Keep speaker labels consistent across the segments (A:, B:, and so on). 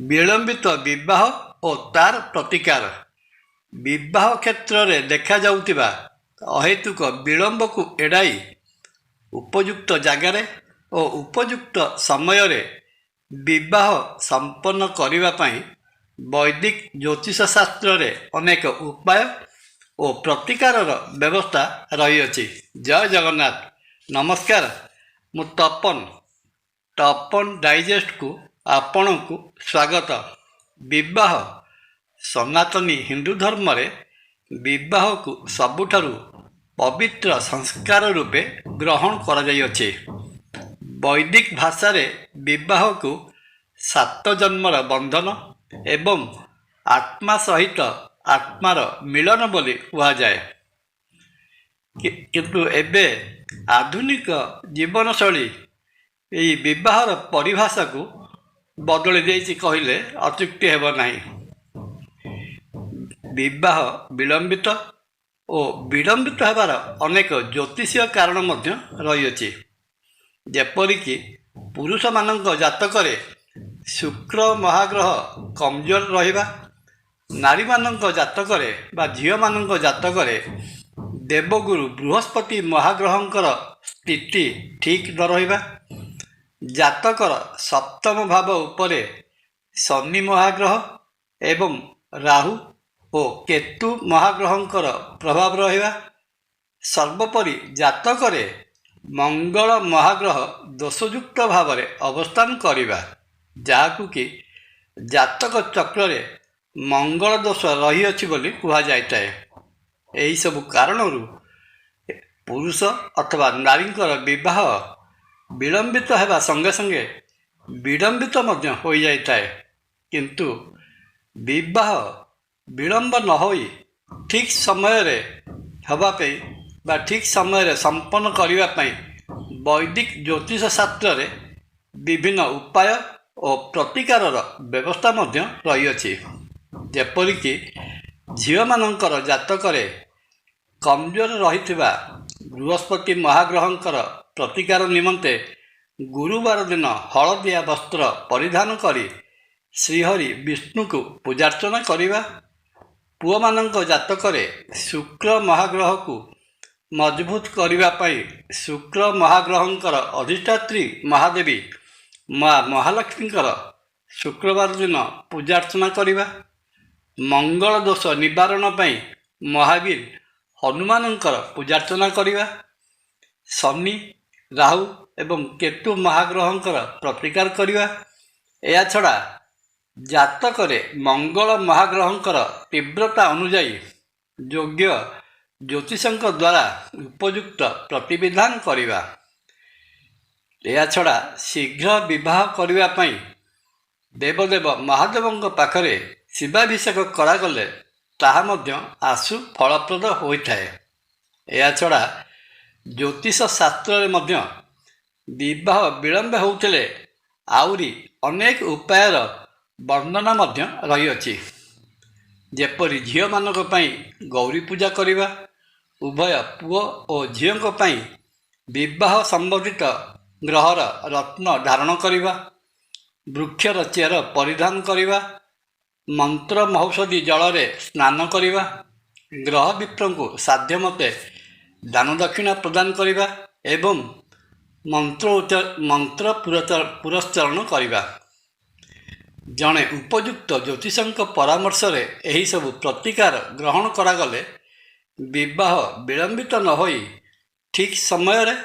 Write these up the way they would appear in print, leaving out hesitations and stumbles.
A: विलंबित विवाह और तार प्रतिकार। विवाह क्षेत्र में देखा जाउतिबा अहेतुक विलंब को एड़ाई उपयुक्त जगार और उपयुक्त समय रे विवाह संपन्न करिबा पई वैदिक ज्योतिष शास्त्र रे अनेक उपाय और प्रतिकार व्यवस्था रही अछि। जय जगन्नाथ। नमस्कार, मु तपन डाइजेस्ट को आपण को स्वागत। विवाह सनातनी हिंदू धर्म रे विवाह को सबुठारु पवित्र संस्कार रूपे ग्रहण करा जाय अछि। वैदिक भाषा रे विवाह को 7 जन्मर बंधन एवं आत्मा सहित आत्मार मिलन बोली कहा जाए। किंतु एबे आधुनिक जीवन शैली यही विवाहर परिभाषा को बदली देछि कहले अत्युक्ति हेब नाही। विवाह विलंबित और विलंबित हेबार अनेक ज्योतिषीय कारण मध्य रही अछि। जेपरिक पुरुष मानक जातक रे शुक्र महाग्रह कमजोर रहिबा, नारी मानक जातक रे बा झियो मानक जातक रे देवगुरु बृहस्पति महाग्रहंकर स्थिति ठीक न रहिबा, जातकर सप्तम भाव उपरे शनि महाग्रह एवं राहु और केतु महाग्रहंकर प्रभाव रहिबा, सर्वोपरि जातकरे मंगल महाग्रह दोषयुक्त भाव में अवस्थान करिबा, जाहाकु कि जातक चक्र रे मंगल दोष रही अछि बोली कहा जायताए। एही सब कारणरू पुरुष अथवा नारींकर विवाह विलंबित हेबा संगे संगे विलंबित मध्य हो जायताए। किंतु विवाह विलंब न होई ठीक समय रे हवा पे बा ठीक समय रे संपन्न करिवा पई वैदिक ज्योतिष शास्त्र रे विभिन्न उपाय और प्रतिकार व्यवस्था मध्य रही अछि। जेपरिक झियो मानकर जातक रे कमजोर रहिथिबा बृहस्पति महाग्रहंकर प्रतिकार निमंते गुरुवार दिन हलदिया वस्त्र परिधान करी श्रीहरि विष्णु को पूजार्चना करिबा, पुओ मानक जातक रे शुक्र महाग्रह को मजबूत करिबा पई शुक्र महाग्रहंकर अधिष्ठात्री महादेवी माँ महालक्ष्मीकर शुक्रवार दिन पूजार्चना करिबा, मंगल दोष निवारण पई महावीर हनुमानंकर पूजार्चना करिबा, शनि राहु एवं केतु महाग्रहंकर प्रतिकार करिबा। या छड़ा जातक रे मंगल महाग्रहंकर तीव्रता अनुजाई योग्य ज्योतिषंक द्वारा उपयुक्त प्रतिविधान करिबा। या छड़ा शीघ्र विवाह करिबा पई देवदेव महादेवंक पाखरे शिवाभिषेक करागले ताहा मध्य आशु फलप्रद होइथाए। या छड़ा ज्योतिष शास्त्र मध्य विवाह विलंब होउथिले आउरी अनेक उपायर वर्णना मध्य रही अछि। जेपरि झियो मानक पई गौरी पूजा करिबा, उभय पुओ और झियोंक पई विवाह संबंधित ग्रहर रत्न धारण करिबा, वृक्षर चेर परिधान करिबा, मंत्र महौषधि जल रे स्नान करिबा, ग्रह विप्र को साध्य मते दान दक्षिणा प्रदान करिबा एवं मंत्र पुरस्चरण करिबा। जणे उपयुक्त ज्योतिषंक परामर्श रे एही सब प्रतिकार ग्रहण करागले विवाह विलंबित न होई ठीक समय रे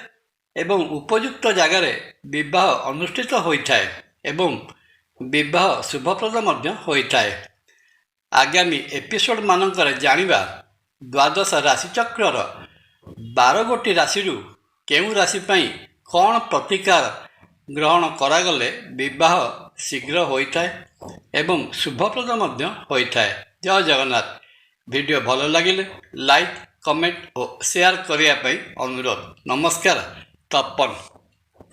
A: एवं उपयुक्त जगार विवाह अनुष्ठित होइथाए एवं विवाह शुभप्रद मध्य होइथाए। आगामी एपिसोड मानकर जानिबा द्वादश राशिचक्रर 12 गोटी राशि केउ राशि पई कौन प्रतिकार ग्रहण करागले विवाह शीघ्र होइथाए एवं शुभप्रद मध्य होइथाए। जय जगन्नाथ। वीडियो भल लगिले लाइक कमेंट और शेयर करिया पई अनुरोध। नमस्कार। तपन।